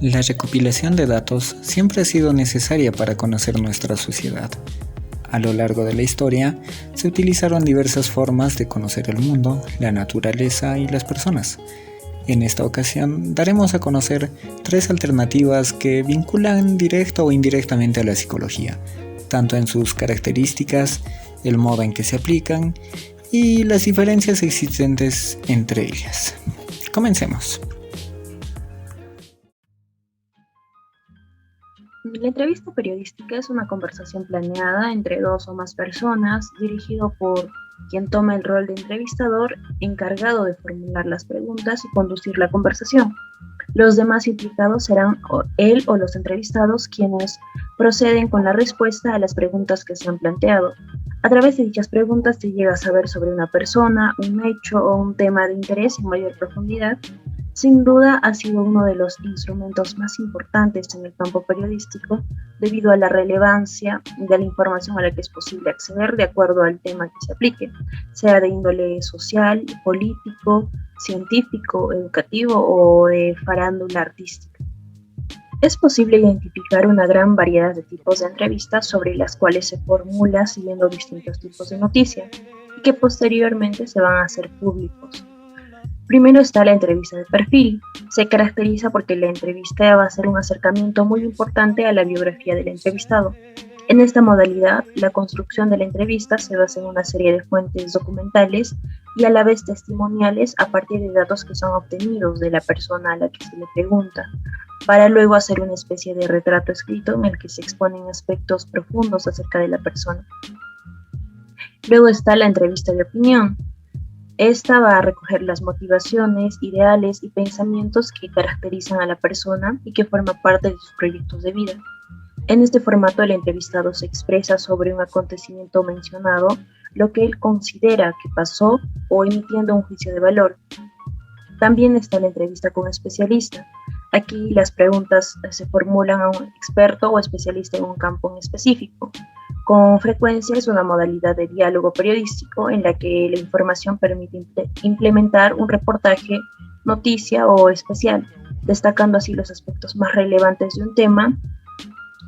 La recopilación de datos siempre ha sido necesaria para conocer nuestra sociedad. A lo largo de la historia, se utilizaron diversas formas de conocer el mundo, la naturaleza y las personas. En esta ocasión, daremos a conocer 3 alternativas que vinculan directa o indirectamente a la psicología, tanto en sus características, el modo en que se aplican y las diferencias existentes entre ellas. Comencemos. La entrevista periodística es una conversación planeada entre 2 o más personas, dirigido por quien toma el rol de entrevistador, encargado de formular las preguntas y conducir la conversación. Los demás implicados serán él o los entrevistados quienes proceden con la respuesta a las preguntas que se han planteado. A través de dichas preguntas se llega a saber sobre una persona, un hecho o un tema de interés en mayor profundidad. Sin duda ha sido uno de los instrumentos más importantes en el campo periodístico debido a la relevancia de la información a la que es posible acceder de acuerdo al tema que se aplique, sea de índole social, político, científico, educativo o de farándula artística. Es posible identificar una gran variedad de tipos de entrevistas sobre las cuales se formula siguiendo distintos tipos de noticias y que posteriormente se van a hacer públicos. Primero está la entrevista de perfil. Se caracteriza porque la entrevista va a ser un acercamiento muy importante a la biografía del entrevistado. En esta modalidad, la construcción de la entrevista se basa en una serie de fuentes documentales y a la vez testimoniales a partir de datos que son obtenidos de la persona a la que se le pregunta, para luego hacer una especie de retrato escrito en el que se exponen aspectos profundos acerca de la persona. Luego está la entrevista de opinión. Esta va a recoger las motivaciones, ideales y pensamientos que caracterizan a la persona y que forman parte de sus proyectos de vida. En este formato, el entrevistado se expresa sobre un acontecimiento mencionado, lo que él considera que pasó o emitiendo un juicio de valor. También está la entrevista con un especialista. Aquí las preguntas se formulan a un experto o especialista en un campo en específico. Con frecuencia es una modalidad de diálogo periodístico en la que la información permite implementar un reportaje, noticia o especial, destacando así los aspectos más relevantes de un tema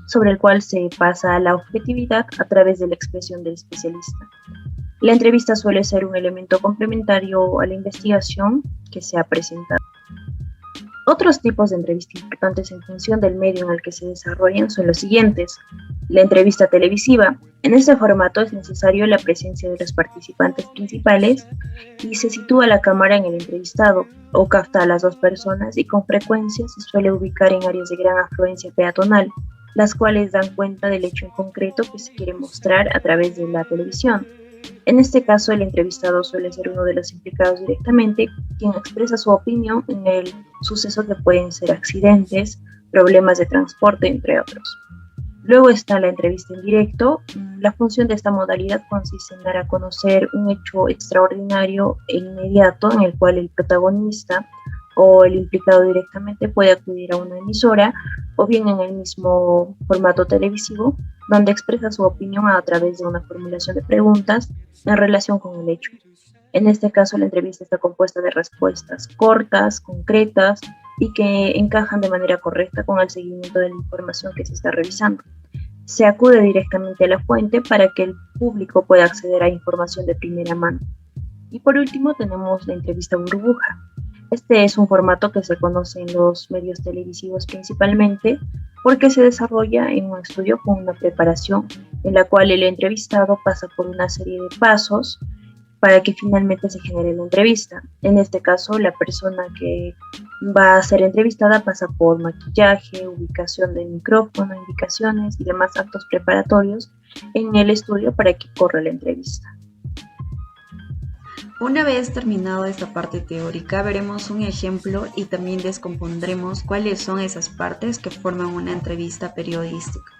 sobre el cual se pasa a la objetividad a través de la expresión del especialista. La entrevista suele ser un elemento complementario a la investigación que se ha presentado. Otros tipos de entrevista importantes en función del medio en el que se desarrollan son los siguientes. La entrevista televisiva. En este formato es necesario la presencia de los participantes principales y se sitúa la cámara en el entrevistado o capta a las 2 personas y con frecuencia se suele ubicar en áreas de gran afluencia peatonal, las cuales dan cuenta del hecho en concreto que se quiere mostrar a través de la televisión. En este caso, el entrevistado suele ser uno de los implicados directamente, quien expresa su opinión en el suceso que pueden ser accidentes, problemas de transporte, entre otros. Luego está la entrevista en directo. La función de esta modalidad consiste en dar a conocer un hecho extraordinario e inmediato en el cual el protagonista o el implicado directamente puede acudir a una emisora o bien en el mismo formato televisivo, donde expresa su opinión a través de una formulación de preguntas en relación con el hecho. En este caso, la entrevista está compuesta de respuestas cortas, concretas y que encajan de manera correcta con el seguimiento de la información que se está revisando. Se acude directamente a la fuente para que el público pueda acceder a información de primera mano. Y por último tenemos la entrevista burbuja. Este es un formato que se conoce en los medios televisivos principalmente porque se desarrolla en un estudio con una preparación en la cual el entrevistado pasa por una serie de pasos para que finalmente se genere la entrevista. En este caso, la persona que va a ser entrevistada pasa por maquillaje, ubicación del micrófono, indicaciones y demás actos preparatorios en el estudio para que corra la entrevista. Una vez terminado esta parte teórica, veremos un ejemplo y también descompondremos cuáles son esas partes que forman una entrevista periodística.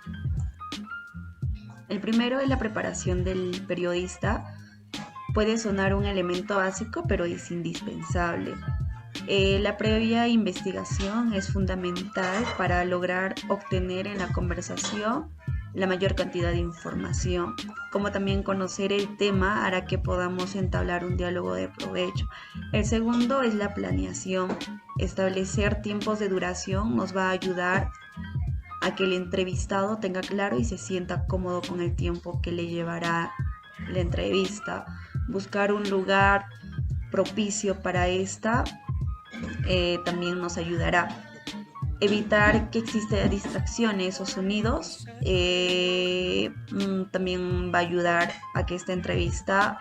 El primero es la preparación del periodista. puede sonar un elemento básico, pero es indispensable. La previa investigación es fundamental para lograr obtener en la conversación la mayor cantidad de información, como también conocer el tema hará que podamos entablar un diálogo de provecho. El segundo es la planeación. Establecer tiempos de duración nos va a ayudar a que el entrevistado tenga claro y se sienta cómodo con el tiempo que le llevará la entrevista. Buscar un lugar propicio para esta también nos ayudará. Evitar que existan distracciones o sonidos también va a ayudar a que esta entrevista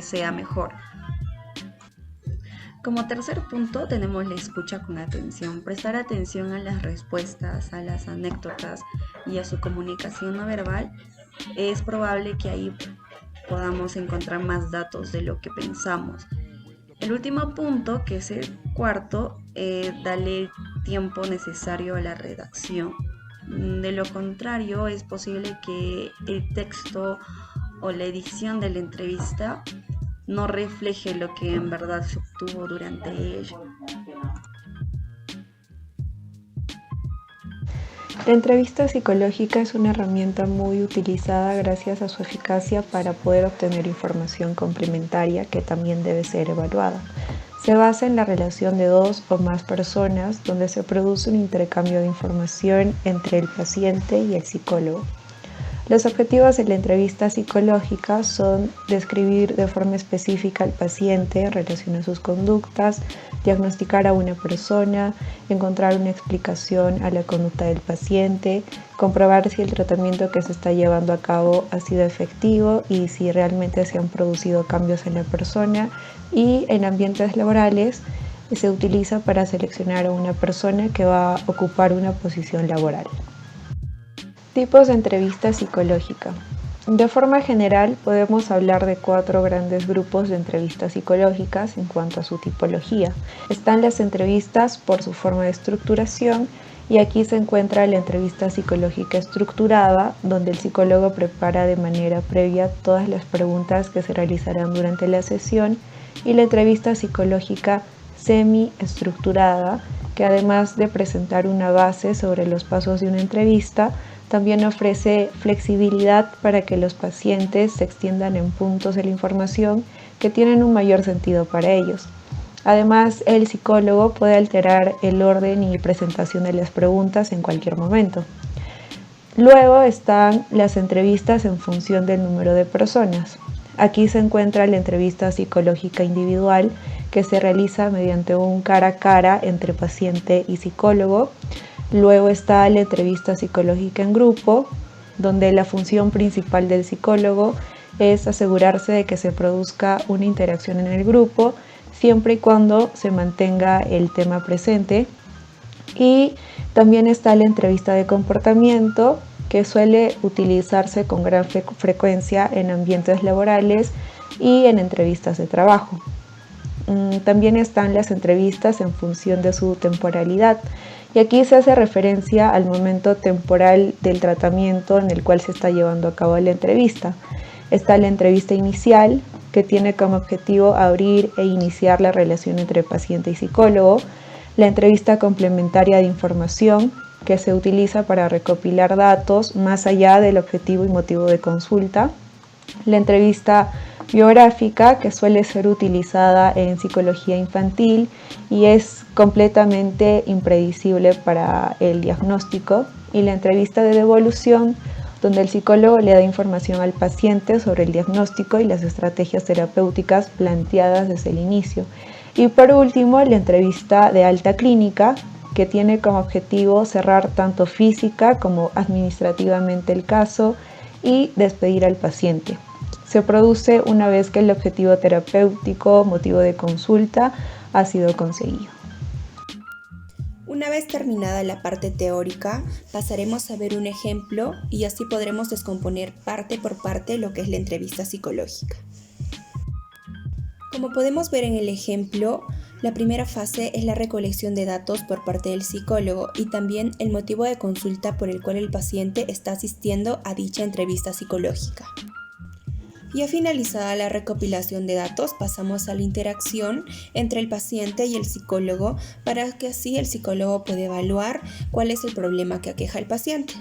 sea mejor. Como tercer punto tenemos la escucha con atención. Prestar atención a las respuestas, a las anécdotas y a su comunicación no verbal. Es probable que ahí podamos encontrar más datos de lo que pensamos. El último punto, que es el cuarto, dale el tiempo necesario a la redacción. De lo contrario, es posible que el texto o la edición de la entrevista no refleje lo que en verdad se obtuvo durante ella. La entrevista psicológica es una herramienta muy utilizada gracias a su eficacia para poder obtener información complementaria que también debe ser evaluada. Se basa en la relación de dos o más personas donde se produce un intercambio de información entre el paciente y el psicólogo. Los objetivos de la entrevista psicológica son describir de forma específica al paciente en relación a sus conductas, diagnosticar a una persona, encontrar una explicación a la conducta del paciente, comprobar si el tratamiento que se está llevando a cabo ha sido efectivo y si realmente se han producido cambios en la persona, y en ambientes laborales se utiliza para seleccionar a una persona que va a ocupar una posición laboral. Tipos de entrevista psicológica. De forma general, podemos hablar de 4 grandes grupos de entrevistas psicológicas en cuanto a su tipología. Están las entrevistas por su forma de estructuración, y aquí se encuentra la entrevista psicológica estructurada, donde el psicólogo prepara de manera previa todas las preguntas que se realizarán durante la sesión, y la entrevista psicológica semi-estructurada, que además de presentar una base sobre los pasos de una entrevista, también ofrece flexibilidad para que los pacientes se extiendan en puntos de la información que tienen un mayor sentido para ellos. Además, el psicólogo puede alterar el orden y presentación de las preguntas en cualquier momento. Luego están las entrevistas en función del número de personas. Aquí se encuentra la entrevista psicológica individual, que se realiza mediante un cara a cara entre paciente y psicólogo. Luego está la entrevista psicológica en grupo, donde la función principal del psicólogo es asegurarse de que se produzca una interacción en el grupo, siempre y cuando se mantenga el tema presente. Y también está la entrevista de comportamiento, que suele utilizarse con gran frecuencia en ambientes laborales y en entrevistas de trabajo. También están las entrevistas en función de su temporalidad, y aquí se hace referencia al momento temporal del tratamiento en el cual se está llevando a cabo la entrevista. Está la entrevista inicial, que tiene como objetivo abrir e iniciar la relación entre paciente y psicólogo. La entrevista complementaria de información, que se utiliza para recopilar datos más allá del objetivo y motivo de consulta. La entrevista biográfica, que suele ser utilizada en psicología infantil y es completamente impredecible para el diagnóstico. Y la entrevista de devolución, donde el psicólogo le da información al paciente sobre el diagnóstico y las estrategias terapéuticas planteadas desde el inicio. Y por último, la entrevista de alta clínica, que tiene como objetivo cerrar tanto física como administrativamente el caso y despedir al paciente. Se produce una vez que el objetivo terapéutico, motivo de consulta, ha sido conseguido. Una vez terminada la parte teórica, pasaremos a ver un ejemplo y así podremos descomponer parte por parte lo que es la entrevista psicológica. Como podemos ver en el ejemplo, la primera fase es la recolección de datos por parte del psicólogo y también el motivo de consulta por el cual el paciente está asistiendo a dicha entrevista psicológica. Ya finalizada la recopilación de datos, pasamos a la interacción entre el paciente y el psicólogo para que así el psicólogo pueda evaluar cuál es el problema que aqueja al paciente,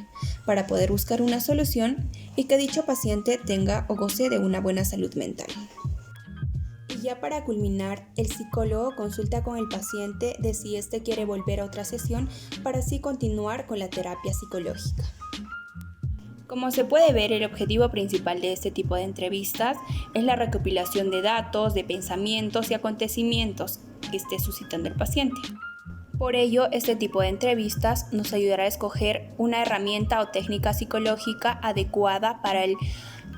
para poder buscar una solución y que dicho paciente tenga o goce de una buena salud mental. Y ya para culminar, el psicólogo consulta con el paciente de si éste quiere volver a otra sesión para así continuar con la terapia psicológica. Como se puede ver, el objetivo principal de este tipo de entrevistas es la recopilación de datos, de pensamientos y acontecimientos que esté suscitando el paciente. Por ello, este tipo de entrevistas nos ayudará a escoger una herramienta o técnica psicológica adecuada para el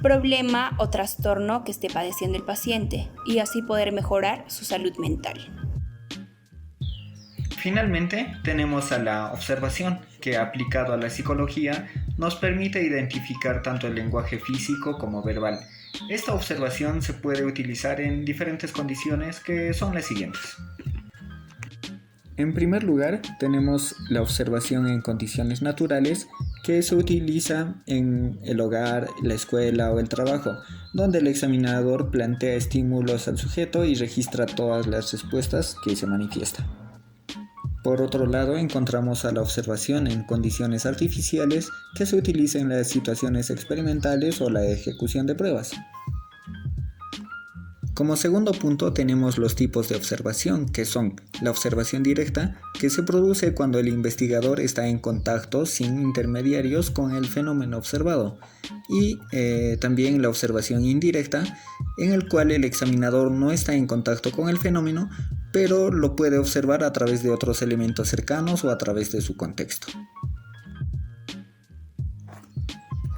problema o trastorno que esté padeciendo el paciente y así poder mejorar su salud mental. Finalmente, tenemos a la observación, que aplicado a la psicología nos permite identificar tanto el lenguaje físico como verbal. Esta observación se puede utilizar en diferentes condiciones que son las siguientes. En primer lugar, tenemos la observación en condiciones naturales que se utiliza en el hogar, la escuela o el trabajo, donde el examinador plantea estímulos al sujeto y registra todas las respuestas que se manifiestan. Por otro lado, encontramos a la observación en condiciones artificiales que se utiliza en las situaciones experimentales o la ejecución de pruebas. Como segundo punto tenemos los tipos de observación, que son la observación directa, que se produce cuando el investigador está en contacto sin intermediarios con el fenómeno observado, y también la observación indirecta, en el cual el examinador no está en contacto con el fenómeno, pero lo puede observar a través de otros elementos cercanos o a través de su contexto.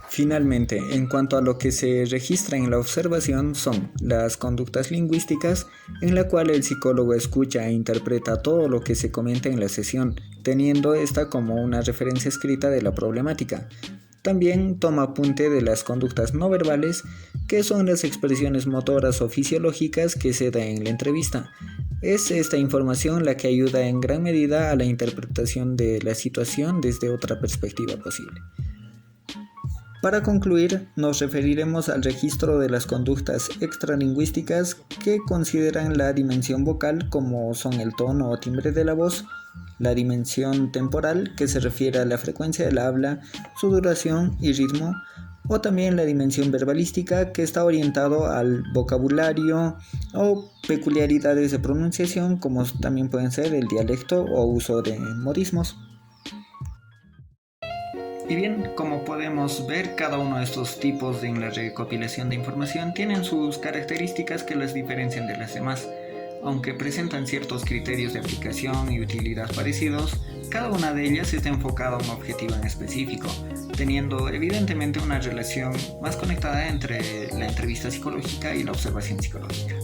Finalmente, en cuanto a lo que se registra en la observación son las conductas lingüísticas, en la cual el psicólogo escucha e interpreta todo lo que se comenta en la sesión, teniendo esta como una referencia escrita de la problemática. También toma apunte de las conductas no verbales, que son las expresiones motoras o fisiológicas que se da en la entrevista. Es esta información la que ayuda en gran medida a la interpretación de la situación desde otra perspectiva posible. Para concluir, nos referiremos al registro de las conductas extralingüísticas que consideran la dimensión vocal, como son el tono o timbre de la voz, la dimensión temporal, que se refiere a la frecuencia del habla, su duración y ritmo, o también la dimensión verbalística, que está orientado al vocabulario o peculiaridades de pronunciación, como también pueden ser el dialecto o uso de modismos. Y bien, como podemos ver, cada uno de estos tipos en la recopilación de información tienen sus características que las diferencian de las demás. Aunque presentan ciertos criterios de aplicación y utilidad parecidos, cada una de ellas está enfocada a un objetivo en específico, teniendo evidentemente una relación más conectada entre la entrevista psicológica y la observación psicológica.